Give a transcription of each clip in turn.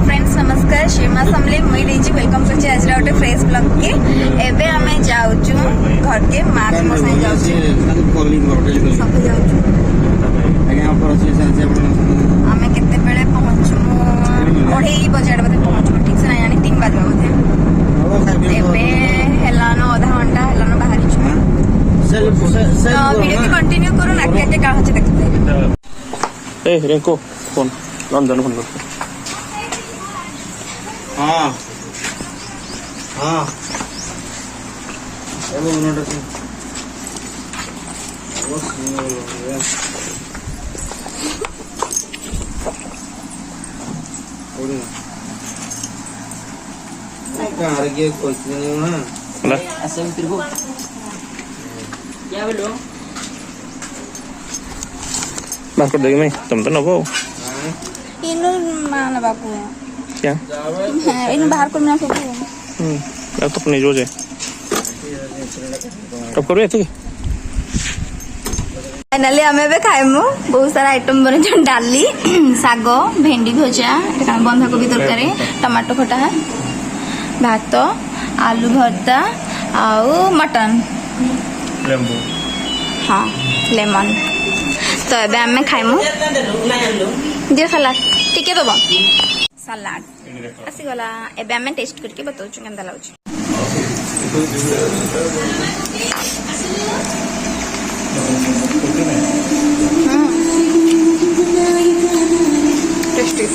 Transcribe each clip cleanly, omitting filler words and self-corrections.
Friends नमस्कार सीमा समले मुई देजी welcome करछि आज गोटे फ्रेश ब्लॉग के एबे हमें जाउछु घर के माँ के मसाई जाउछु सब जाउछु हमें केते बेले पहुंचु 2:30 बजे पहुंचु ठीक से नहीं यानी 3 बजे बोलते एबे हेलानो आधा घंटा हेलानो बाहरी छु वीडियो की कंटिन्यू करू ना के का होचे देखते ए रेको फोन लंदन फोन करते हाँ हाँ एबो नोट से बस ओरे का आगे कोई नहीं ना ला ऐसे फिर को क्या बोलो बात कर देगी मैं तुम तो नबो इनो मान बापू क्या इन बाहर को ना सब अब तो अपनी जो है कब करो ऐसे फाइनली हमें भी खाइमु बहुत सारा आइटम बने जो डाली साग भेंडी भजा बंधा कोबी तरकारी टमाटो खटा भात आलू भर्ता आउ मटन लेम्बू हाँ लेमन तो एबे हमें खाइमु दियो सलाद ठीक है दबो सलाद आसी गला एबे हमें टेस्ट करके बताउछु केनता लागुछ टेस्टी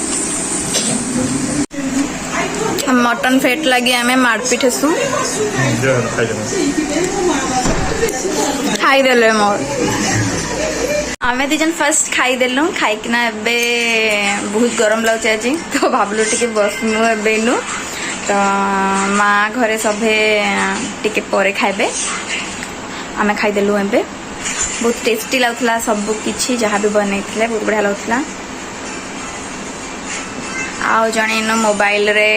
मटन फेट लगी हमें मारपीट हेसु खाई देले मोर आमे दिजन फर्स्ट खाई देलु खाई किना एबे बहुत गरम लाଗୁଛି आज तो भाबलु टिके बसमु एबे नु तो माँ घरे सभे टिके परे खाइबे आमे खाई देलु एबे बहुत टेस्टी लागुला सब किछि जहाँ भी बनैथिले बहुत बढ़िया लागुला आओ जणे नो मोबाइल रे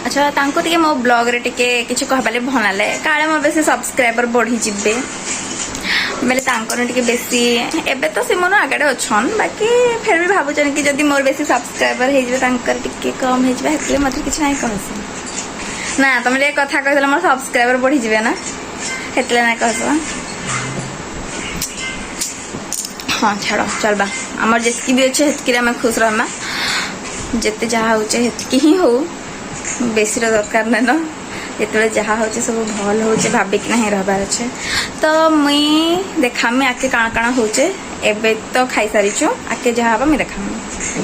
अच्छा तांको टिके मो ब्लॉग रे टिके किछि कहबाले भनाले काळे मोर बेसी सब्सक्राइबर बढ़ी जिबे बेले तांको टिके बेसी एबे तो सिमन आगडे अछन बाकी फिर भी भाबुचन कि जदी मोर बेसी सब्सक्राइबर हे जिबे तांकर टिके कम हे जिबे हेतले मते किछि नाही कहस ना तमे ले कथा कहला मोर सब्सक्राइबर बढ़ी जिबे ना हेतले नाही कहस हाँ छाड़ चलबा आमर जितकी भी अच्छे हेतकी रे खुश रहमा जिते जहाँ होचे हेतकी ही हो बेसी दरकार ना न जिते जहाँ होचे सब भल होचे भाबिक नहीं रहबार अच्छे तो मुई देखामी आके काଣା काଣା होचे एबे तो खाई सारी छु आके जहाँ हबा मैं देखामी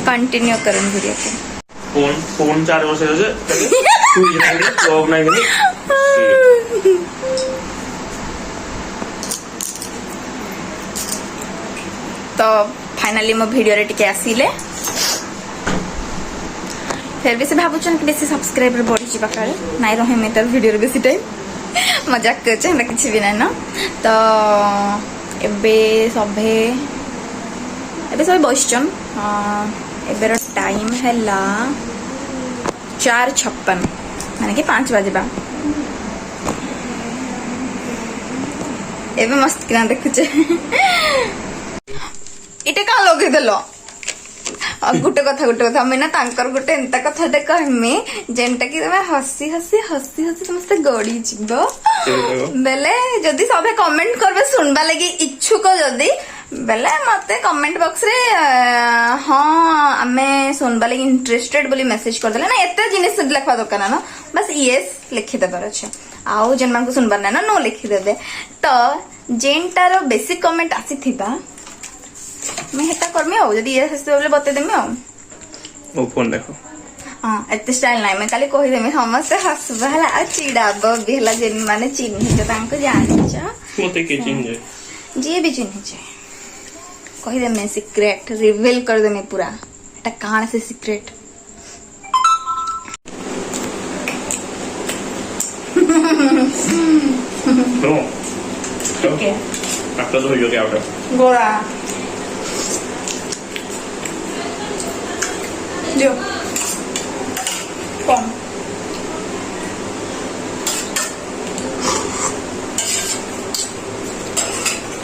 कंटिन्यू करन वीडियो के फोन चार्ज बसे जे तू ये जॉब नहीं करी तो फाइनली मो वीडियो रे टिके आसीले फिर भी से भाबुचन कि बेसी सब्सक्राइबर बढ़ी छी पाकारे नाही रहे में तर वीडियो रे बेसी टाइम मजाक करछ हमरा किछि भी नै न तो एबे सभे बसचन एबे रो टाइम हैला 4:56 माने कि 5 बजे बा एबे मस्त किना देखुचे इटे का लगे देलो गोटे कथा मैं ना तांकर गोटे एंता कथाटे कहमी जेनटा कि तुम हसी हसी हसी हसी समस्ते गड़ी जीव बेले जदि सबे कमेंट करबे सुनबा लगी इच्छुक जदि बेले मते कमेंट बॉक्स रे हाँ आमे सुनबा लगी इंटरेस्टेड बोली मेसेज कर देले ना एते जिनिस लिखवा दरकार ना बस यस लिखि देबार अछि आउ जेन मान को सुनबार ना नो लिखि देबे तो जेनटारो बेसिक कमेंट आसी थिबा मैं हेता करमी हो जदी ये हस्ते बोले बते देमी हो ओ फोन देखो हां एते स्टाइल नाही मैं खाली कहि देमी समस्त हसबा हला आ चिड़ाब भी हला जेन माने चिन्ह त तांको जानि छ मोते के चिन्ह जे भी चिन्ह छ कहि दे मैं सीक्रेट रिवील कर दे मैं पूरा एटा कान से secret no okay after the video out गोरा जो कौन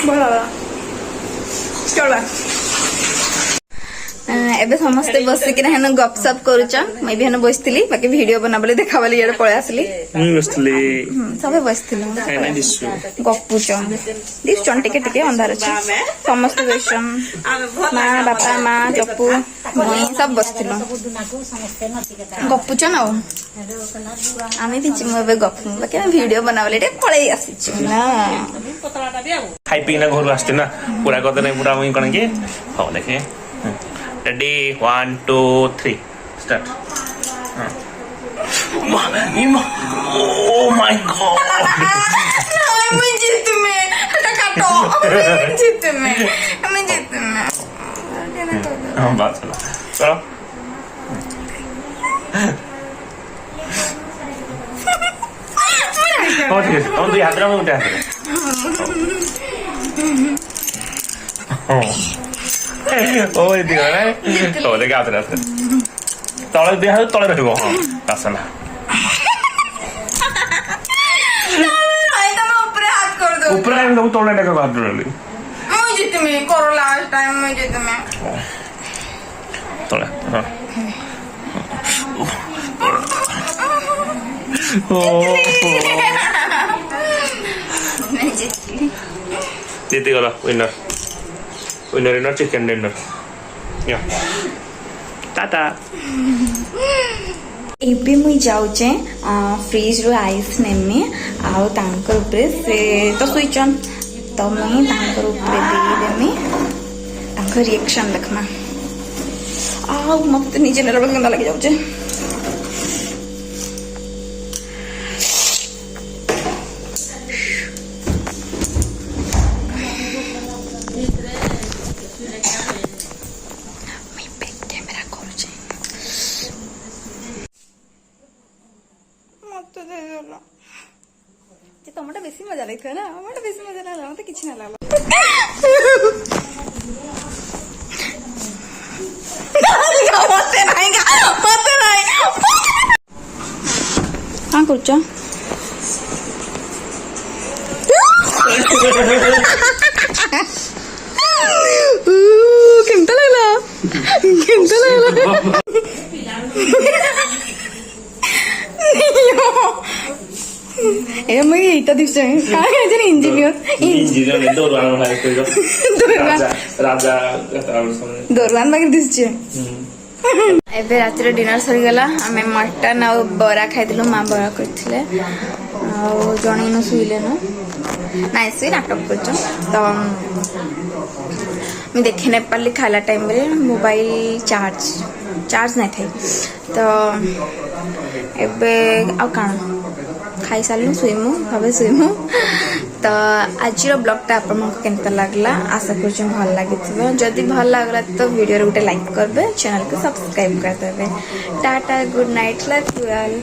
ଭଲ ଚଳବା ଏବେ ସମସ୍ତେ ବସିକିନା ହେନ ଗପସପ କରୁଛନ୍ ମୁଇଁ ବି ହେନ ବସିଥିଲି ବାକି ଭିଡିଓ ବନା ବୋଲି ଦେଖା ବୋଲି ଇଆଡେ ପଳେଇ ଆସିଲି ମୁଁ ବସିଥିଲି ସବେ ବସିଥିଲୁ କାହିଁକି ଦିଶୁ ଗପୁଛନ୍ ଦିଶୁଛନ୍ ଟିକେ ଟିକେ ଅନ୍ଧାର ଅଛି ସମସ୍ତେ ବସିଛନ୍ ମା ବାପା ମା ଚପୁ ମୁଇଁ ସବୁ ବସିଥିଲୁ ଗପୁଛନ୍ ଆଉ ଆମେ ବି ମୁଁ ଏବେ ଗପୁ ବାକି ଆମେ ଭିଡିଓ ବନା ବୋଲି ଟିକେ ପଳେଇ ଆସିଛୁ ନା ଖାଇ ପିଇକିନା ଘରୁ ଆସିଛି ନା ପୁରା କରିଦେଲେ ପୁରା ମୁଇଁ କଣ କି ହଉ ଦେଖେ ready 1 2 3 start oh my God मैं जीत में हटा काटो जीत में हाँ बात चलो चलो हाँ ठीक है हम तो यात्रा में उठे आते ओ ये ना तो देखा आते रहते तले दिया है तले रहिबो हां आसना आई तो मैं ऊपर हाथ कर दो ऊपर टाइम तो तले टाका हाथ रली मैं जीत में करो लास्ट टाइम मैं जीत में तले हां ओ मैं जीत जीती गला winner winner in chicken dinner या टाटा ଏବେ ମୁଇଁ ଯାଉଛେ ଫ୍ରିଜ୍ରୁ ଆଇସ୍ ନେମି ଆଉ ତାଙ୍କର ଉପରେ ସେ ତ ଶୋଇଛନ୍ ତ ମୁଇଁ ତାଙ୍କର ଉପରେ ଦେଇଦେମି ତାଙ୍କ ରିଏକ୍ସନ୍ ଦେଖମା ଆଉ ମତେ ନିଜେ ନେଲା ବେଳକୁ କେନ୍ତା ଲାଗିଯାଉଛେ ତମଟା ବେଶୀ ମଜା ଲାଗିଥିଲା ନା ଆମଟା ବେଶୀ ମଜା ଲାଗିଲା ମତେ କିଛି ନା ଲାଗଲା मते नहीं କଣ କରୁଛ କେମତା ଲାଗିଲା ए मैं इटा दिसते काय आहे जन इंजिनियर इंजिनियर ने दोरवान आहे तो राजा राजा दोरवान बाकी दिसचे ଏବେ ରାତିରେ ଡିନର ସରିଗଲା ଆମେ ମଟନ ଆଉ ବରା ଖାଇଥିଲୁ ମା ବରା କରିଥିଲେ ଆଉ ଜଣେ ଇନୁ ଶୋଇଲେନ ନାଇଁ ସେ ନାଟକ କରୁଛ ତ ମୁଁ ଦେଖି ନାଇଁ ପାରିଲି ଖାଇଲା ଟାଇମ୍ରେ ମୋବାଇଲ ଚାର୍ଜ ନାଇଁ ଥାଏ ତ ଏବେ ଆଉ କାଣା खाई सारू शुइमु भावे शुइमु तो आज ब्लॉगटा आपको केमता लगला आशा कर भल लगी जदि भल लगला तो वीडियो गोटे लाइक करबे चैनल को सब्सक्राइब कर देबे tata good night love you all.